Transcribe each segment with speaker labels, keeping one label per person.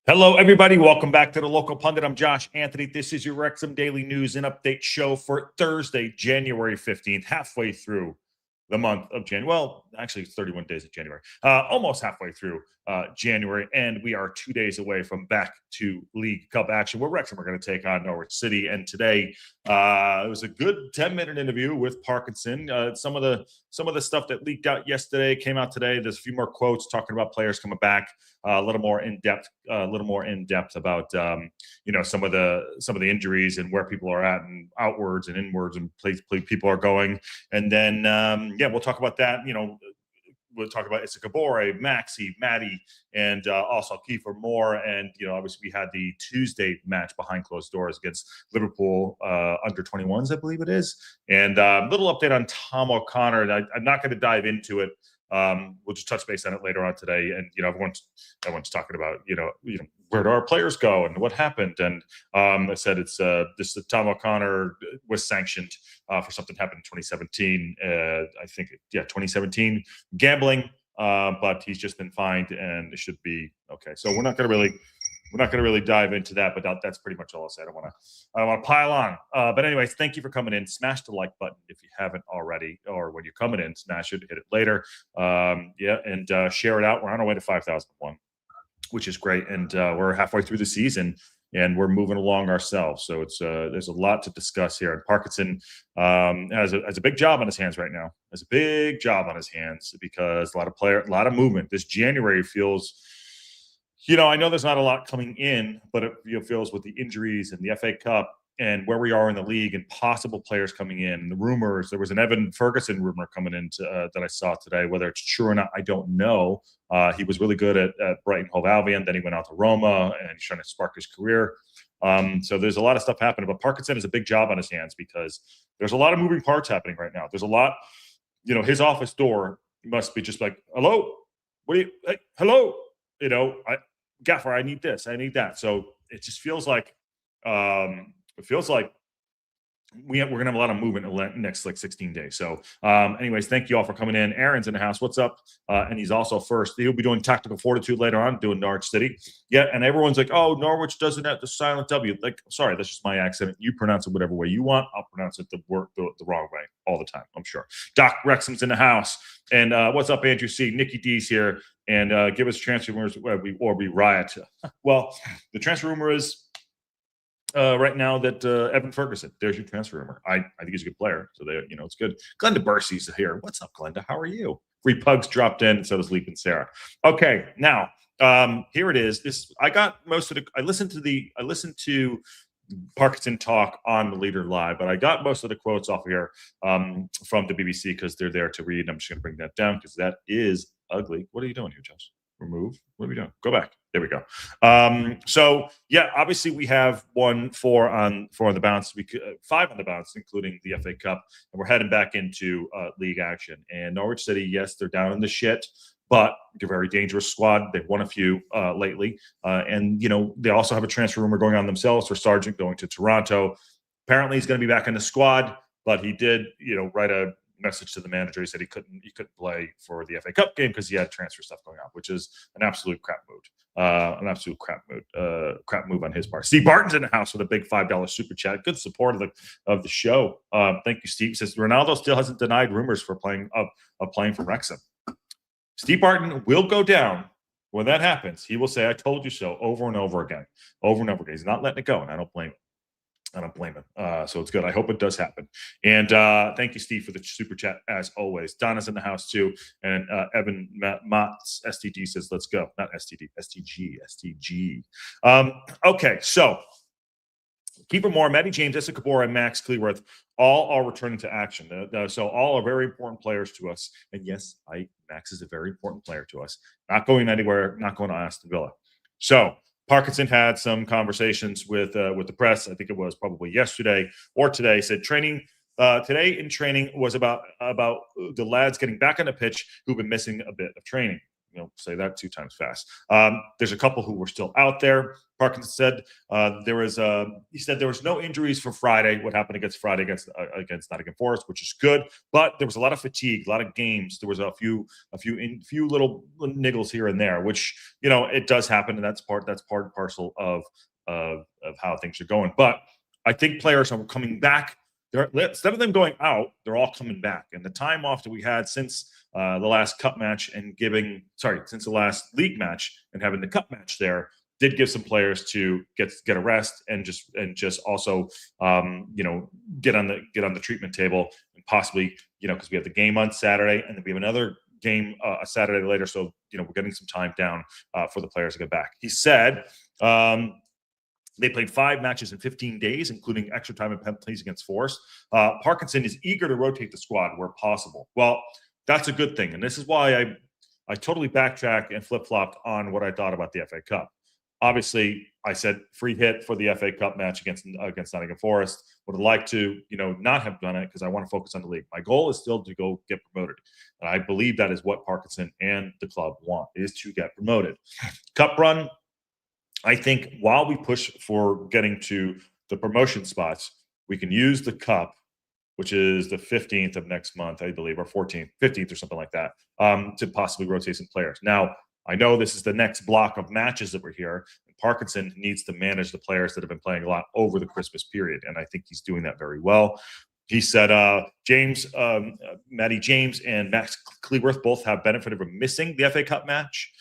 Speaker 1: Hello, everybody. Welcome back to the Local Pundit. I'm Josh Anthony. This is your Wrexham Daily News and Update show for Thursday, January 15th, halfway through the month of January. Well, actually, it's 31 days of January, almost halfway through January. And we are 2 days away from back to League Cup action where Wrexham are going to take on Norwich City. And today, it was a good 10-minute interview with Parkinson. Some of the stuff that leaked out yesterday came out today. There's a few more quotes talking about players coming back. A little more in depth about some of the injuries and where people are at and outwards and inwards and place people are going. And then we'll talk about that. We'll talk about Issa Kabore, Maxi, Maddie, and also Kiefer Moore. And obviously we had the Tuesday match behind closed doors against Liverpool under 21s, I believe it is. And a little update on Tom O'Connor. I'm not going to dive into it. We'll just touch base on it later on today. And, everyone's talking about, where do our players go and what happened? And I said it's this Tom O'Connor was sanctioned for something happened in 2017. 2017 gambling, but he's just been fined and it should be okay. So we're not going to really dive into that, but that's pretty much all I'll say. I don't want to pile on. But anyways, thank you for coming in. Smash the like button if you haven't already, or when you're coming in, smash it, hit it later. And share it out. We're on our way to 5,001, which is great. And we're halfway through the season and we're moving along ourselves. So it's there's a lot to discuss here. And Parkinson has a big job on his hands right now. Has a big job on his hands because a lot of movement. This January feels, I know there's not a lot coming in, but it feels with the injuries and the FA Cup and where we are in the league and possible players coming in, the rumors. There was an Evan Ferguson rumor coming in that I saw today. Whether it's true or not, I don't know. He was really good at Brighton Hove Albion. Then he went out to Roma and he's trying to spark his career. So there's a lot of stuff happening. But Parkinson has a big job on his hands because there's a lot of moving parts happening right now. There's a lot, his office door must be just like, hello, hello, Gaffer, I need this, I need that. So it just feels like we're gonna have a lot of movement in the next 16 days. So anyways, thank you all for coming in. Aaron's in the house. What's up? And he's also first. He'll be doing tactical fortitude later on, doing Norwich City. Yeah, and everyone's like, oh, Norwich doesn't have the silent W. Like, sorry, that's just my accent. You pronounce it whatever way you want. I'll pronounce it the wrong way all the time, I'm sure. Doc Wrexham's in the house. And what's up, Andrew C? Nikki D's here. And give us transfer rumors or we riot. Well, the transfer rumor is right now that Evan Ferguson, there's your transfer rumor. I think he's a good player. So it's good. Glenda Bursey's here. What's up, Glenda? How are you? Free Pugs dropped in, and so does Leap and Sarah. Okay, now here it is. I listened to Parkinson talk on the Leader Live, but I got most of the quotes off here from the BBC because they're there to read. I'm just going to bring that down because that is ugly. What are you doing here, Josh? Remove. What are we doing? Go back. There we go. So yeah, obviously we have 4 on the bounce. 5 on the bounce, including the FA Cup, and we're heading back into league action. And Norwich City, yes, they're down in the shit, but they're a very dangerous squad. They've won a few lately, and they also have a transfer rumor going on themselves for Sargent going to Toronto. Apparently, he's going to be back in the squad, but he did, write a message to the manager. He said he couldn't play for the FA Cup game because he had transfer stuff going on, which is an absolute crap move on his part. Steve Barton's in the house with a big $5 super chat. Good support of the show. Thank you, Steve. He says Ronaldo still hasn't denied rumors for playing for Wrexham. Steve Barton will go down when that happens. He will say, "I told you so," over and over again. He's not letting it go, and I don't blame him. So it's good. I hope it does happen. And thank you, Steve, for the super chat as always. Donna's in the house too. And Evan Motts, STD, says, let's go. Not STD, STG. Okay, so Kiefer Moore, Matty James, Issa Kabore, and Max Cleworth all are returning to action. So all are very important players to us. And yes, Max is a very important player to us. Not going anywhere, not going to Aston Villa. So Parkinson had some conversations with the press. I think it was probably yesterday or today. Said training today was about the lads getting back on the pitch who've been missing a bit of training. say that 2 times fast. There's a couple who were still out there. Parkinson said he said there was no injuries for Friday. What happened against Friday against Nottingham Forest, which is good, but there was a lot of fatigue, a lot of games. There was a few little niggles here and there, which it does happen, and that's part and parcel of how things are going. But I think players are coming back. Instead of them going out, they're all coming back. And the time off that we had since the last cup match since the last league match and having the cup match there did give some players to get a rest and just also get on the treatment table and possibly because we have the game on Saturday and then we have another game a Saturday later, so we're getting some time down for the players to get back. He said. They played 5 matches in 15 days, including extra time and penalties against Forest. Parkinson is eager to rotate the squad where possible. Well, that's a good thing. And this is why I totally backtracked and flip-flopped on what I thought about the FA Cup. Obviously, I said free hit for the FA Cup match against Nottingham Forest. Would have liked to, not have done it because I want to focus on the league. My goal is still to go get promoted. And I believe that is what Parkinson and the club want, is to get promoted. Cup run, I think while we push for getting to the promotion spots, we can use the cup, which is the 15th of next month, I believe, or 15th or something like that, to possibly rotate some players. Now, I know this is the next block of matches that we're here, and Parkinson needs to manage the players that have been playing a lot over the Christmas period, and I think he's doing that very well. He said Matty James and Max Cleworth both have benefited from missing the FA Cup match.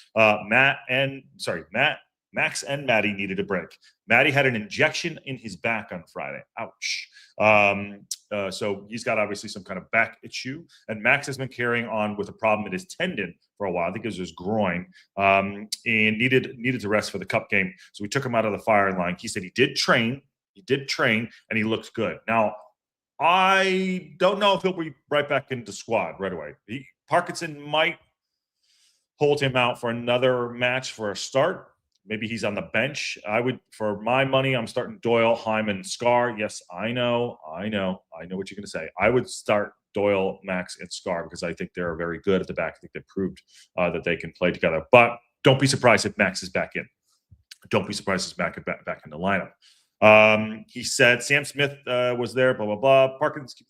Speaker 1: Max and Matty needed a break. Matty had an injection in his back on Friday. Ouch. So he's got obviously some kind of back issue. And Max has been carrying on with a problem in his tendon for a while. I think it was his groin. And needed to rest for the cup game. So we took him out of the firing line. He said he did train. And he looks good. Now, I don't know if he'll be right back into the squad right away. Parkinson might hold him out for another match for a start. Maybe he's on the bench. For my money, I'm starting Doyle, Hyman, Scar. Yes, I know what you're going to say. I would start Doyle, Max, and Scar because I think they're very good at the back. I think they proved that they can play together. But don't be surprised if Max is back in. Don't be surprised if he's back in the lineup. He said Sam Smith was there, blah, blah, blah. Parkinson,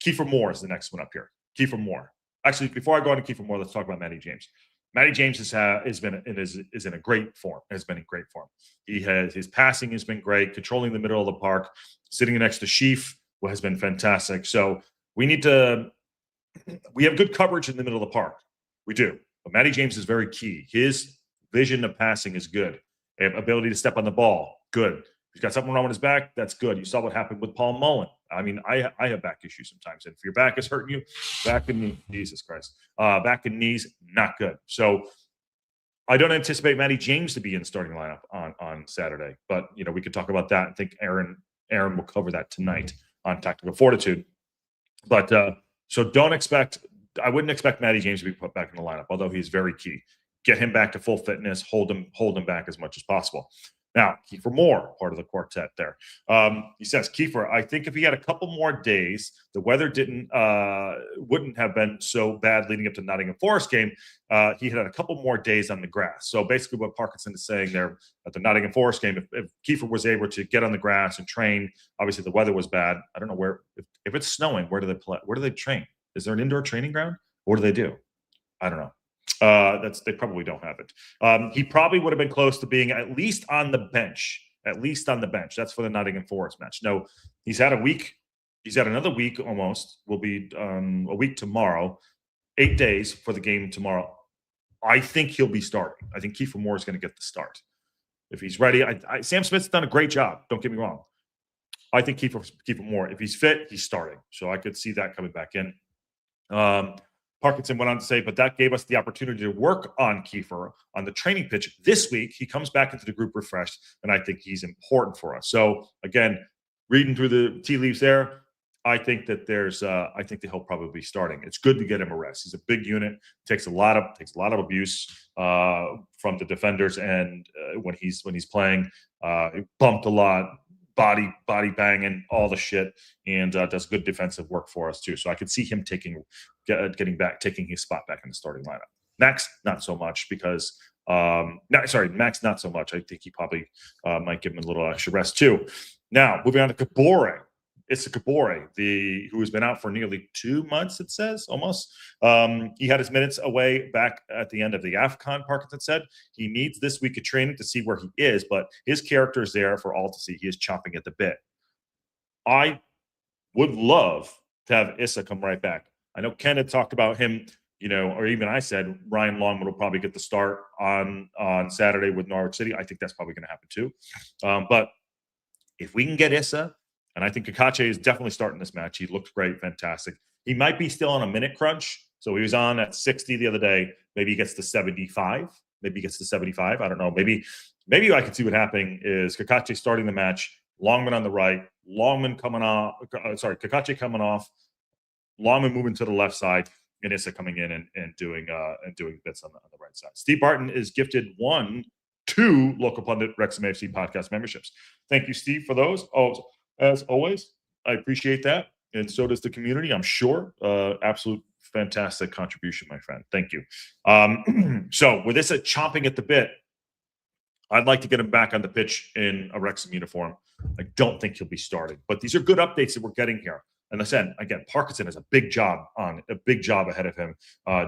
Speaker 1: Kiefer Moore is the next one up here. Kiefer Moore. Actually, before I go on to Kiefer Moore, let's talk about Matty James. Matty James is in a great form. Has been in great form. His passing has been great. Controlling the middle of the park, sitting next to Sheaf has been fantastic. So we have good coverage in the middle of the park. We do. But Matty James is very key. His vision of passing is good. Ability to step on the ball, good. He's got something wrong with his back. That's good. You saw what happened with Paul Mullen. I mean, I have back issues sometimes. And if your back is hurting you, back and knees, not good. So I don't anticipate Matty James to be in starting lineup on Saturday. But, we could talk about that. I think Aaron will cover that tonight on Tactical Fortitude. But so I wouldn't expect Matty James to be put back in the lineup, although he's very key. Get him back to full fitness, hold him back as much as possible. Now, Kiefer Moore, part of the quartet there. He says, Kiefer, I think if he had a couple more days, the weather wouldn't have been so bad leading up to Nottingham Forest game. He had a couple more days on the grass. So basically what Parkinson is saying there at the Nottingham Forest game, if Kiefer was able to get on the grass and train, obviously the weather was bad. I don't know if it's snowing, where do they play? Where do they train? Is there an indoor training ground? What do they do? I don't know. They probably don't have it. He probably would have been close to being at least on the bench. That's for the Nottingham Forest match. No, he's had a week. He's had another week almost. Will be a week tomorrow. 8 days for the game tomorrow. I think he'll be starting. I think Kiefer Moore is going to get the start if he's ready. Sam Smith's done a great job. Don't get me wrong. I think Kiefer Moore, if he's fit, he's starting. So I could see that coming back in. Parkinson went on to say, but that gave us the opportunity to work on Kiefer on the training pitch this week. He comes back into the group refreshed, and I think he's important for us. So again, reading through the tea leaves there, I think that I think that he'll probably be starting. It's good to get him a rest. He's a big unit, takes a lot of abuse from the defenders, and when he's playing, he bumped a lot. Body banging, all the shit, and does good defensive work for us too. So I could see him taking his spot back in the starting lineup. Max, not so much because, Max, not so much. I think he probably might give him a little extra rest too. Now, moving on to Kabore. Issa Kabore, who has been out for nearly 2 months, it says, almost. He had his minutes away back at the end of the AFCON, Parkinson said. He needs this week of training to see where he is, but his character is there for all to see. He is chomping at the bit. I would love to have Issa come right back. I know Ken had talked about him, or even I said Ryan Longman will probably get the start on Saturday with Norwich City. I think that's probably going to happen too. But if we can get Issa, and I think Kakache is definitely starting this match. He looked great, fantastic. He might be still on a minute crunch. So he was on at 60 the other day. Maybe he gets to 75. Maybe he gets to 75. I don't know. Maybe I can see what happening is Kakache starting the match, Longman on the right, Kakache coming off, Longman moving to the left side, and Issa coming in and doing bits on the right side. Steve Barton is gifted 2 local pundit Wrexham AFC podcast memberships. Thank you, Steve, for those. Oh, as always, I appreciate that, and so does the community, I'm sure. Absolute fantastic contribution, my friend. Thank you. So with Issa chomping at the bit, I'd like to get him back on the pitch in a Wrexham uniform. I don't think he'll be starting, but these are good updates that we're getting here. And I said, again, Parkinson has a big job ahead of him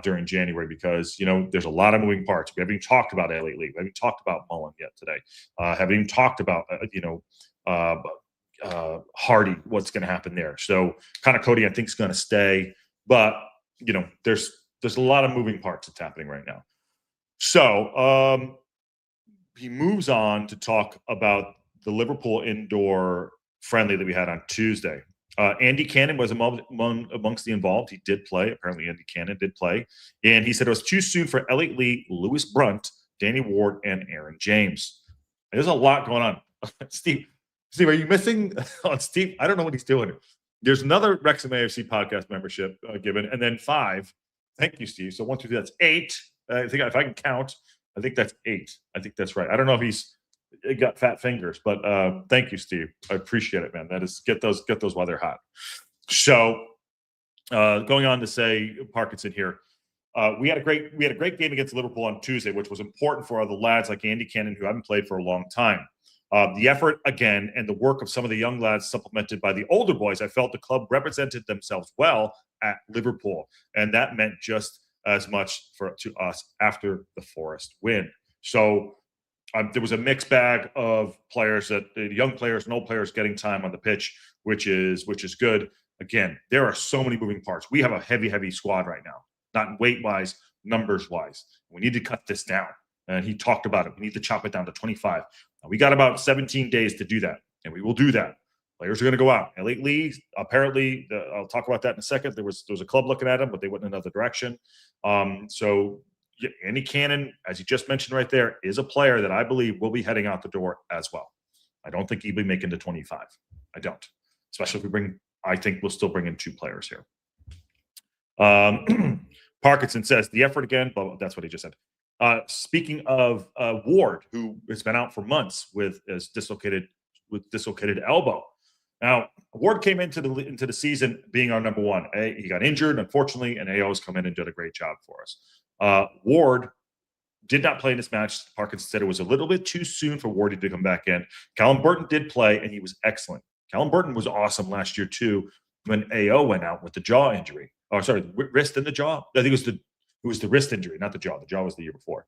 Speaker 1: during January because, there's a lot of moving parts. We haven't even talked about Elliott Lee. We haven't talked about Mullen yet today. Haven't even talked about, Hardy, what's going to happen there. So kind of Cody, I think, is going to stay. But, there's a lot of moving parts that's happening right now. So he moves on to talk about the Liverpool indoor friendly that we had on Tuesday. Andy Cannon was amongst the involved. He did play. Apparently, Andy Cannon did play. And he said it was too soon for Elliott Lee, Lewis Brunt, Danny Ward, and Aaron James. There's a lot going on. Steve, are you missing on Steve? I don't know what he's doing. There's another Wrexham AFC podcast membership given, and then 5. Thank you, Steve. So 1, 2, 3, that's 8. I think if I can count, I think that's 8. I think that's right. I don't know if he's got fat fingers, but thank you, Steve. I appreciate it, man. That is get those while they're hot. So going on to say Parkinson here. We had a great game against Liverpool on Tuesday, which was important for the lads like Andy Cannon, who haven't played for a long time. The effort again and the work of some of the young lads supplemented by the older boys, I felt the club represented themselves well at Liverpool, and that meant just as much to us after the Forest win. So there was a mixed bag of players, young players and old players getting time on the pitch, which is good. Again, there are so many moving parts. We have a heavy squad right now, not weight-wise, numbers-wise. We need to cut this down. And he talked about it. We need to chop it down to 25. We got about 17 days to do that, and we will do that. Players are going to go out. Elliott Lee, apparently, I'll talk about that in a second. There was a club looking at him, but they went in another direction. So Andy Cannon, as you just mentioned right there, is a player that I believe will be heading out the door as well. I don't think he'll be making the 25. I don't. Especially if I think we'll still bring in 2 players here. Parkinson says, the effort again, but that's what he just said. Speaking of Ward, who has been out for months with dislocated elbow. Now, Ward came into the season being our number 1. He got injured, unfortunately, and AO's come in and did a great job for us. Ward did not play in this match. Parkinson said it was a little bit too soon for Ward to come back in. Callum Burton did play, and he was excellent. Callum Burton was awesome last year, too, when AO went out with the jaw injury. Oh, sorry, wrist and the jaw. I think it was the wrist injury, not the jaw. The jaw was the year before.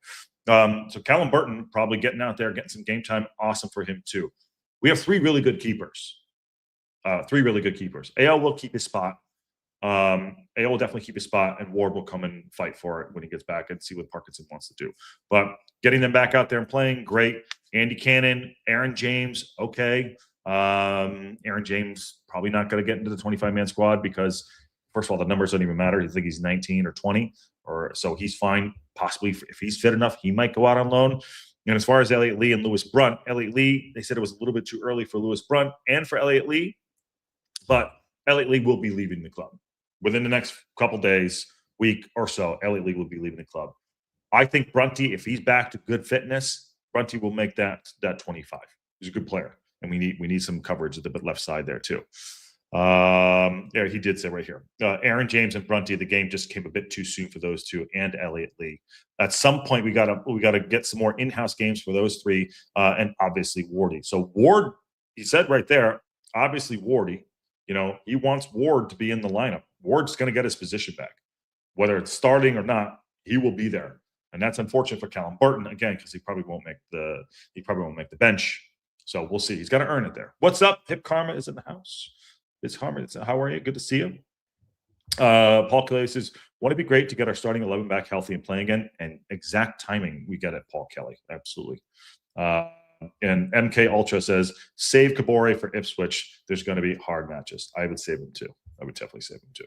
Speaker 1: So Callum Burton probably getting out there, getting some game time. Awesome for him, too. We have 3 really good keepers. 3 really good keepers. AO will keep his spot. AO will definitely keep his spot, and Ward will come and fight for it when he gets back and see what Parkinson wants to do. But getting them back out there and playing, great. Andy Cannon, Aaron James, okay. Aaron James probably not going to get into the 25-man squad because, first of all, the numbers don't even matter. You think he's 19 or 20, or so he's fine. Possibly, if he's fit enough, he might go out on loan. And as far as Elliott Lee and Lewis Brunt, Elliott Lee, they said it was a little bit too early for Lewis Brunt and for Elliott Lee, but Elliott Lee will be leaving the club. Within the next couple days, week or so, Elliott Lee will be leaving the club. I think Brunty, if he's back to good fitness, Brunty will make that 25. He's a good player, and we need some coverage at the left side there too. Yeah, he did say right here. Aaron James and Brunty, the game just came a bit too soon for those two, and Elliott Lee. At some point, we gotta get some more in-house games for those three, and obviously Wardy. So Ward, he said right there, obviously Wardy. He wants Ward to be in the lineup. Ward's going to get his position back, whether it's starting or not. He will be there, and that's unfortunate for Callum Burton again because he probably won't make the bench. So we'll see. He's got to earn it there. What's up? Hip Karma is in the house. It's Karma. How are you? Good to see you. Paul Kelly says, "Want to be great to get our starting 11 back healthy and playing again." And exact timing, we get it, Paul Kelly. Absolutely. And MK Ultra says, "Save Kabore for Ipswich. There's going to be hard matches." I would save him too. I would definitely save him too.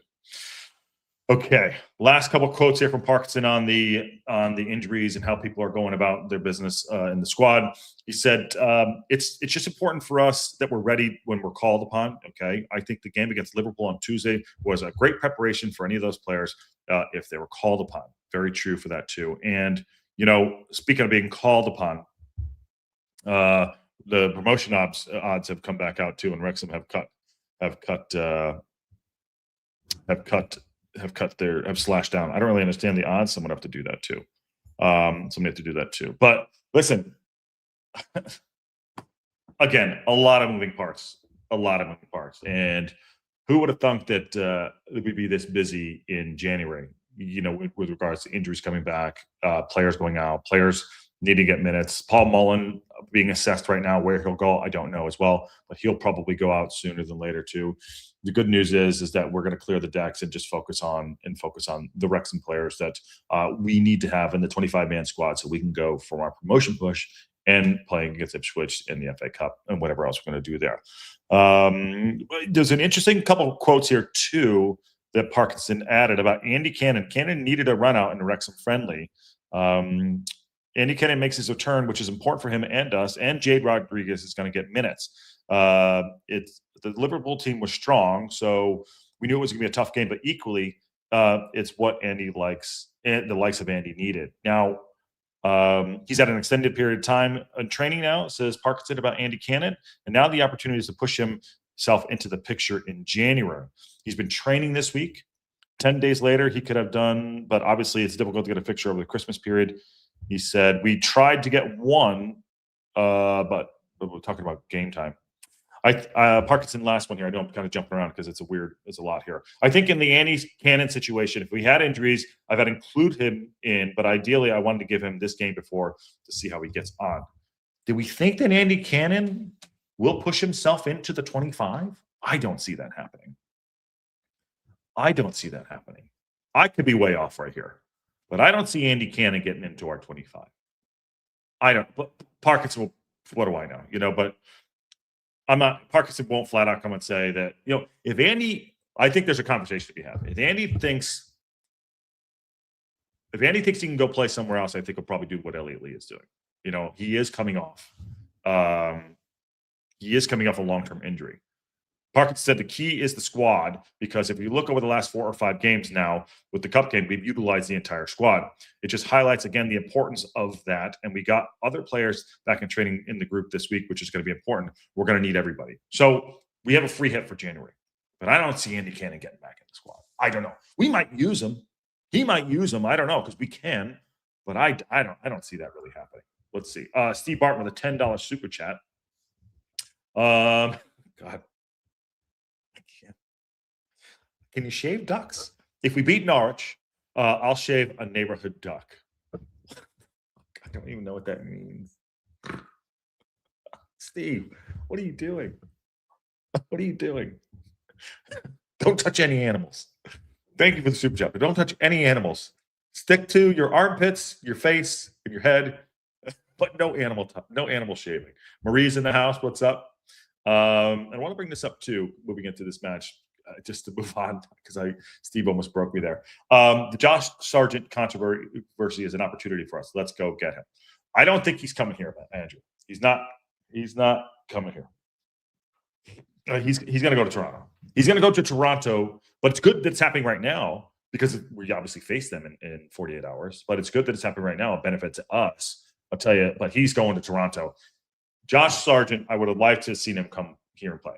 Speaker 1: Okay, last couple quotes here from Parkinson on the injuries and how people are going about their business in the squad. He said, "It's just important for us that we're ready when we're called upon." Okay, I think the game against Liverpool on Tuesday was a great preparation for any of those players if they were called upon. Very true for that too. And speaking of being called upon, the promotion odds have come back out too, and Wrexham have slashed down. I don't really understand the odds. Someone have to do that too. But listen, again, a lot of moving parts. And who would have thunk that we'd be this busy in January? With regards to injuries coming back, players going out, players need to get minutes. Paul Mullen being assessed right now. Where he'll go, I don't know as well, but he'll probably go out sooner than later too. The good news is that we're going to clear the decks and just focus on the Wrexham players that we need to have in the 25-man squad, so we can go from our promotion push and playing against Ipswich in the FA Cup and whatever else we're going to do there. There's an interesting couple of quotes here too that Parkinson added about Andy Cannon. Cannon needed a run out in the Wrexham friendly. Andy Cannon makes his return, which is important for him and us, and Jade Rodriguez is going to get minutes. The Liverpool team was strong, so we knew it was going to be a tough game, but equally, it's what Andy likes and the likes of Andy needed. Now, he's had an extended period of time in training now, says Parkinson about Andy Cannon, and now the opportunity is to push himself into the picture in January. He's been training this week. 10 days later, he could have done, but obviously it's difficult to get a fixture over the Christmas period. He said, "We tried to get one, but we're talking about game time." Parkinson, last one here. I know I'm kind of jumping around because it's a lot here. I think in the Andy Cannon situation, if we had injuries, I've had to include him in, but ideally I wanted to give him this game before to see how he gets on. Do we think that Andy Cannon will push himself into the 25? I don't see that happening. I could be way off right here, but I don't see Andy Cannon getting into our 25. I don't. But Parkinson will. What do I know? But I'm not. Parkinson won't flat out come and say that. If Andy, I think there's a conversation to be had. If Andy thinks he can go play somewhere else, I think he'll probably do what Elliott Lee is doing. He is coming off. He is coming off a long-term injury. Parkinson said the key is the squad, because if you look over the last 4 or 5 games now with the cup game, we've utilized the entire squad. It just highlights again the importance of that. And we got other players back in training in the group this week, which is going to be important. We're going to need everybody. So we have a free hit for January, but I don't see Andy Cannon getting back in the squad. I don't know. We might use him. He might use him. I don't know, because we can, but I don't see that really happening. Let's see. Steve Barton with a $10 super chat. God. Can you shave ducks? If we beat Norwich, I'll shave a neighborhood duck. I don't even know what that means. Steve, what are you doing? Don't touch any animals. Thank you for the super chat, but don't touch any animals. Stick to your armpits, your face, and your head, but no animal shaving. Marie's in the house. What's up? And I want to bring this up too, moving into this match. Just to move on, because Steve almost broke me there. The Josh Sargent controversy is an opportunity for us. Let's go get him. I don't think he's coming here, Andrew. He's not coming here. He's going to go to Toronto. He's going to go to Toronto, but it's good that it's happening right now, because we obviously face them in 48 hours. But it's good that it's happening right now. It benefits us. I'll tell you. But he's going to Toronto. Josh Sargent, I would have liked to have seen him come here and play.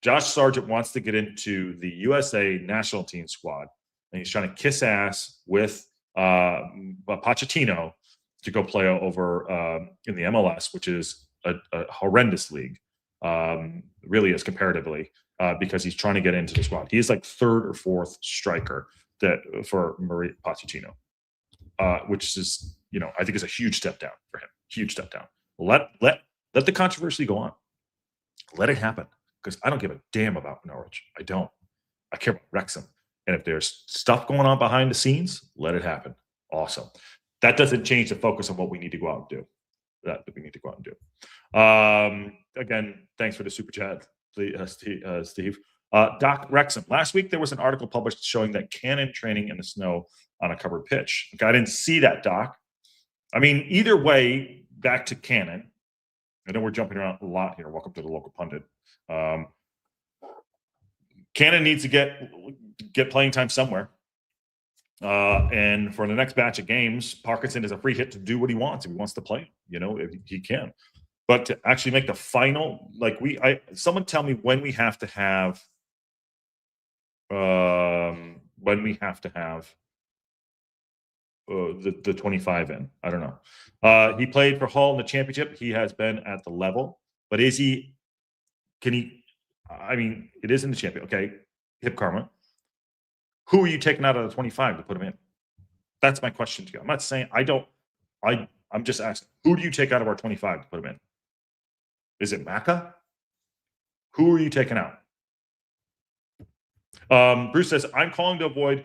Speaker 1: Josh Sargent wants to get into the USA national team squad, and he's trying to kiss ass with Pochettino to go play over in the MLS, which is a horrendous league, really is comparatively, because he's trying to get into the squad. He is like third or fourth striker for Mauricio Pochettino, which is, I think is a huge step down for him. Huge step down. Let the controversy go on. Let it happen, because I don't give a damn about Norwich. I don't. I care about Wrexham. And if there's stuff going on behind the scenes, let it happen. Awesome. That doesn't change the focus on what we need to go out and do. Again, thanks for the super chat, Steve. Doc Wrexham. Last week, there was an article published showing that cannon training in the snow on a covered pitch. Okay, I didn't see that, Doc. I mean, either way, back to cannon. I know we're jumping around a lot here. Welcome to the local pundit. Cannon needs to get playing time somewhere. And for the next batch of games, Parkinson is a free hit to do what he wants. If he wants to play, if he can. But to actually make the final, someone tell me when we have to have the 25 in. I don't know. He played for Hull in the championship. He has been at the level, but it is in the champion. Okay. Hip karma. Who are you taking out of the 25 to put him in? That's my question to you. I'm not saying I'm just asking, who do you take out of our 25 to put him in? Is it Maka? Who are you taking out? Bruce says, I'm going to avoid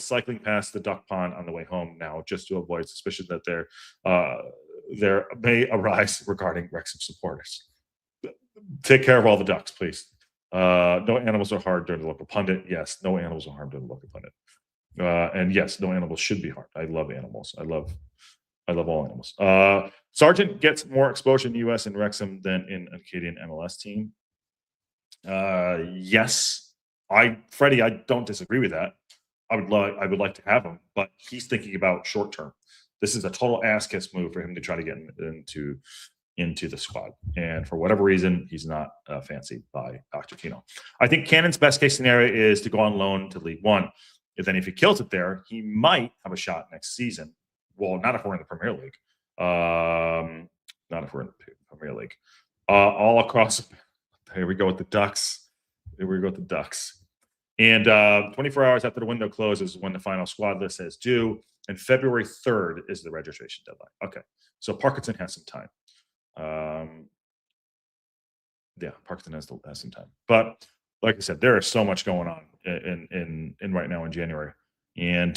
Speaker 1: cycling past the duck pond on the way home now, just to avoid suspicion that there may arise regarding Wrexham supporters. Take care of all the ducks, please. No animals are harmed during the local pundit. Yes, no animals are harmed during the local pundit. And yes, no animals should be harmed. I love animals. I love all animals. Sargent gets more exposure in the U.S. and Wrexham than in a Canadian MLS team. Yes, Freddie, I don't disagree with that. I would like to have him, but he's thinking about short term. This is a total ass kiss move for him to try to get into the squad, and for whatever reason, he's not fancied by Pochettino. I think Cannon's best case scenario is to go on loan to League One. And then if he kills it there, he might have a shot next season. Well, not if we're in the Premier League. Not if we're in the Premier League. All across. Here we go with the Ducks. And 24 hours after the window closes when the final squad list is due, and February 3rd is the registration deadline. Okay, so Parkinson has some time. Parkinson has some time. But like I said, there is so much going on in right now in January, and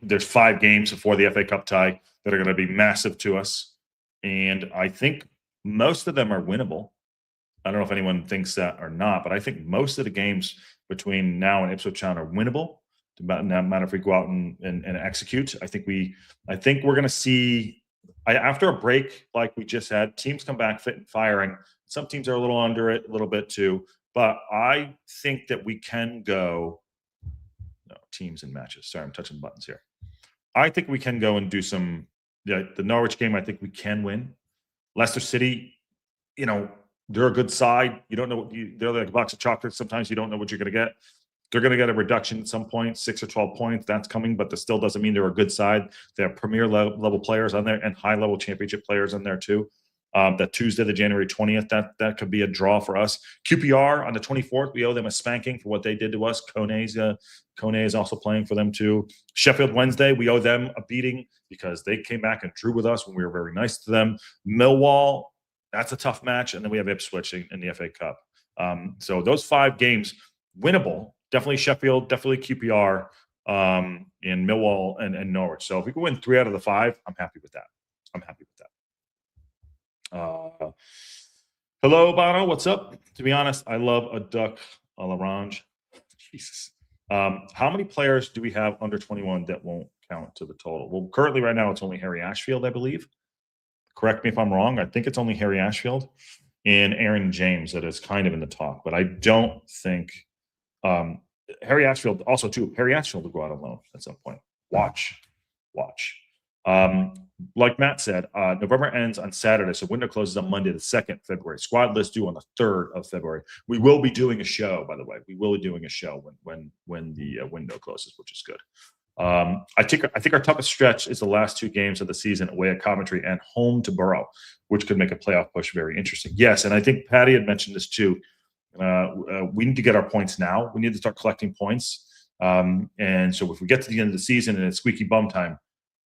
Speaker 1: there's 5 games before the FA Cup tie that are going to be massive to us, and I think most of them are winnable. I don't know if anyone thinks that or not, but I think most of the games between now and Ipswich Town are winnable. No matter if we go out and execute. I think we're going to see after a break like we just had, teams come back fit and firing. Some teams are a little under it, a little bit too, but I think that we can go. No, teams and matches. Sorry, I'm touching buttons here. I think we can go and do some. The Norwich game, I think we can win. Leicester City, they're a good side. You don't know they're like a box of chocolates. Sometimes you don't know what you're going to get. They're going to get a reduction at some point, 6 or 12 points. That's coming, but that still doesn't mean they're a good side. They have premier level players on there and high level championship players on there too. That Tuesday, the January 20th, that could be a draw for us. QPR on the 24th, we owe them a spanking for what they did to us. Kone is also playing for them too. Sheffield Wednesday, we owe them a beating because they came back and drew with us when we were very nice to them. Millwall, that's a tough match, and then we have Ipswich in the FA Cup. So those 5 games, winnable. Definitely Sheffield, definitely QPR, in Millwall and Norwich. So if we can win 3 out of the 5, I'm happy with that. Hello, Bono. What's up? To be honest, I love a duck a l'orange. Jesus. How many players do we have under 21 that won't count to the total? Well, currently right now it's only Harry Ashfield, I believe. Correct me if I'm wrong. I think it's only Harry Ashfield and Aaron James that is kind of in the talk, but I don't think Harry Ashfield also too. Harry Ashfield will go out on loan at some point. Watch. Like Matt said, November ends on Saturday, so window closes on Monday, the 2nd February. Squad list due on the 3rd of February. We will be doing a show, by the way. We will be doing a show when the window closes, which is good. I think our toughest stretch is the last 2 games of the season away at Coventry and home to Borough, which could make a playoff push very interesting. Yes, and I think Patty had mentioned this too. We need to get our points now. We need to start collecting points. And so if we get to the end of the season and it's squeaky bum time,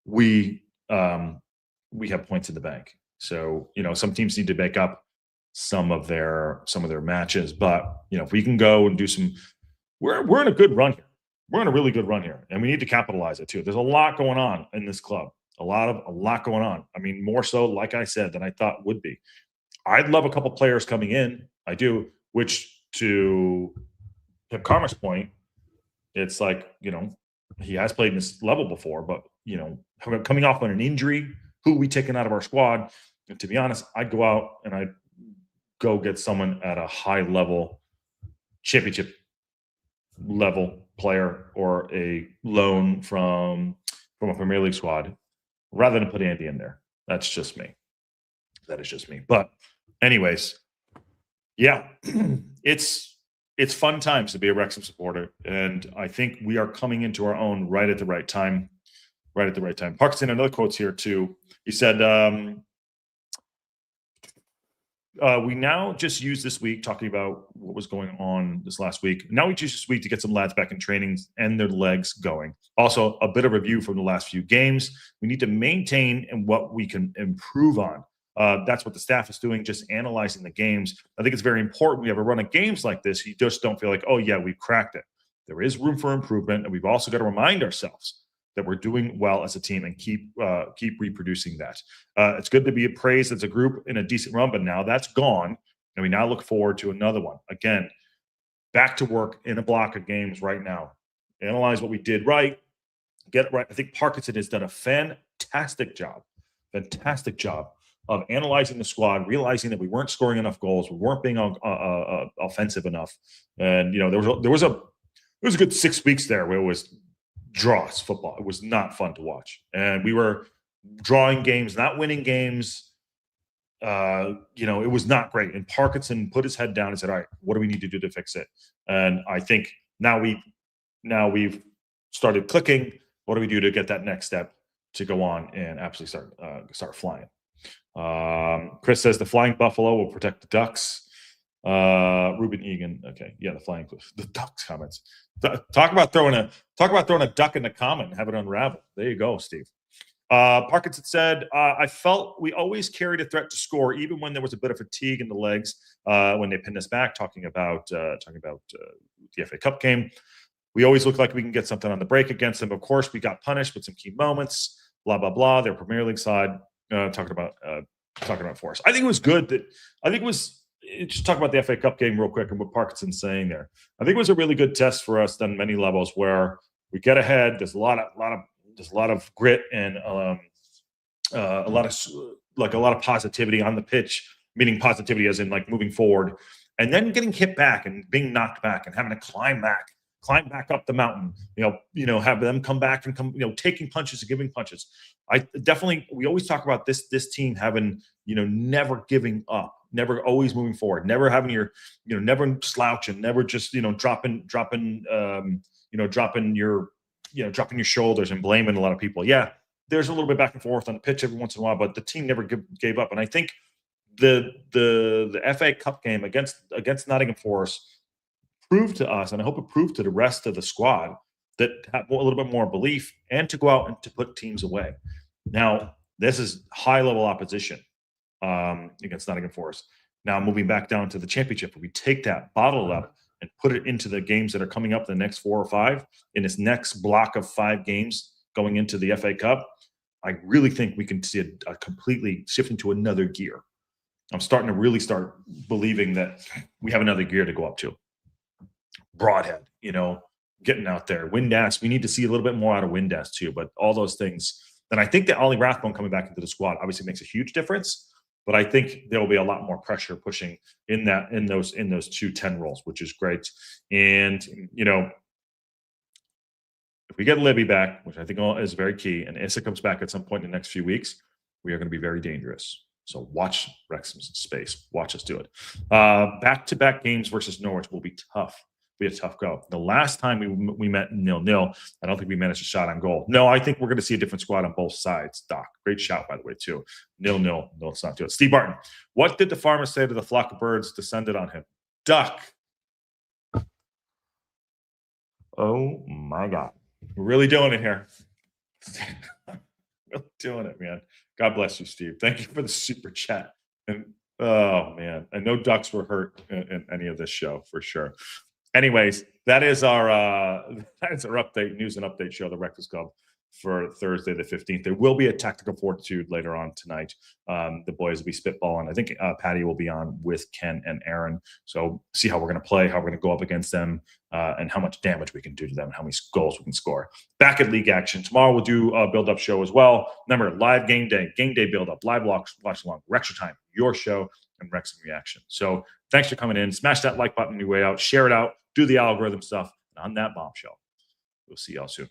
Speaker 1: we have points in the bank. So, some teams need to make up some of their matches, but if we can go and do some, we're in a good run here. We're in a really good run here, and we need to capitalize it too. There's a lot going on in this club. A lot going on. I mean, more so, like I said, than I thought would be. I'd love a couple players coming in. I do, which to Karma's point, it's like, he has played in this level before, but coming off on an injury, who we taking out of our squad? And to be honest, I'd go out and I'd go get someone at a high level, championship level player or a loan from a Premier League squad rather than put Andy in there. That's just me. That is just me. But anyways, yeah, it's fun times to be a Wrexham supporter, and I think we are coming into our own right at the right time. Right at the right time. Parkinson, another quote's here too. He said, we now just use this week, talking about what was going on this last week. Now we use this week to get some lads back in training and their legs going. Also, a bit of review from the last few games. We need to maintain and what we can improve on. That's what the staff is doing, just analyzing the games. I think it's very important. We have a run of games like this. You just don't feel like, oh yeah, we've cracked it. There is room for improvement, and we've also got to remind ourselves that we're doing well as a team and keep reproducing that. It's good to be appraised as a group in a decent run, but now that's gone, and we now look forward to another one. Again, back to work in a block of games right now. Analyze what we did right, get it right. I think Parkinson has done a fantastic job of analyzing the squad, realizing that we weren't scoring enough goals, we weren't being offensive enough, and there was a good 6 weeks there where it was draws football. It was not fun to watch, and we were drawing games, not winning games. It was not great. And Parkinson put his head down and said, "All right, what do we need to do to fix it?" And I think now we've started clicking. What do we do to get that next step to go on and absolutely start flying? Chris says the flying buffalo will protect the ducks. Ruben Egan. Okay. Yeah. The ducks comments. Talk about throwing a duck in the comment and have it unravel. There you go, Steve. Parkinson said, I felt we always carried a threat to score, even when there was a bit of fatigue in the legs, when they pinned us back, talking about the FA Cup game. We always look like we can get something on the break against them. Of course, we got punished with some key moments, blah, blah, blah. Their Premier League side, talking about for us. I think it was good just talk about the FA Cup game real quick and what Parkinson's saying there. I think it was a really good test for us on many levels, where we get ahead. There's a lot of grit and a lot of positivity on the pitch, meaning positivity as in like moving forward, and then getting hit back and being knocked back and having to climb back up the mountain. Have them come back and taking punches and giving punches. We always talk about this team having never giving up, never, always moving forward, never having your never slouching, never just dropping your shoulders and blaming a lot of people. Yeah, there's a little bit back and forth on the pitch every once in a while, but the team never gave up. And I think the FA Cup game against Nottingham Forest proved to us, and I hope it proved to the rest of the squad, that have a little bit more belief and to go out and to put teams away. Now, this is high-level opposition against Nottingham Forest. Now, moving back down to the championship, we take that, bottle it up, and put it into the games that are coming up the next 4 or 5, in this next block of 5 games going into the FA Cup. I really think we can see a completely shift into another gear. I'm starting to really start believing that we have another gear to go up to. Broadhead, getting out there. Windass, we need to see a little bit more out of Windass too, but all those things. And I think that Ollie Rathbone coming back into the squad obviously makes a huge difference, but I think there will be a lot more pressure pushing in those 2 10 roles, which is great. And, if we get Libby back, which I think is very key, and Issa comes back at some point in the next few weeks, we are going to be very dangerous. So watch Wrexham's space. Watch us do it. Back-to-back games versus Norwich will be tough. Be a tough go. The last time we met 0-0, I don't think we managed a shot on goal. No, I think we're going to see a different squad on both sides. Doc, great shout, by the way, too. 0-0. No, let's not do it. Steve Barton, what did the farmer say to the flock of birds descended on him? Duck. Oh, my God. We're really doing it here. Really doing it, man. God bless you, Steve. Thank you for the super chat. And oh, man. And no ducks were hurt in any of this show, for sure. Anyways, that is our update, news and update show, the Breakfast Club, for Thursday the 15th. There will be a tactical fortitude later on tonight. The boys will be spitballing. I think Patty will be on with Ken and Aaron. So see how we're going to play, how we're going to go up against them, and how much damage we can do to them, and how many goals we can score. Back at league action. Tomorrow we'll do a build-up show as well. Remember, live game day build-up, live watch along, Wrexham Time, your show, and Wrexham Reaction. So thanks for coming in. Smash that like button on your way out. Share it out. Do the algorithm stuff. And on that bombshell, we'll see y'all soon.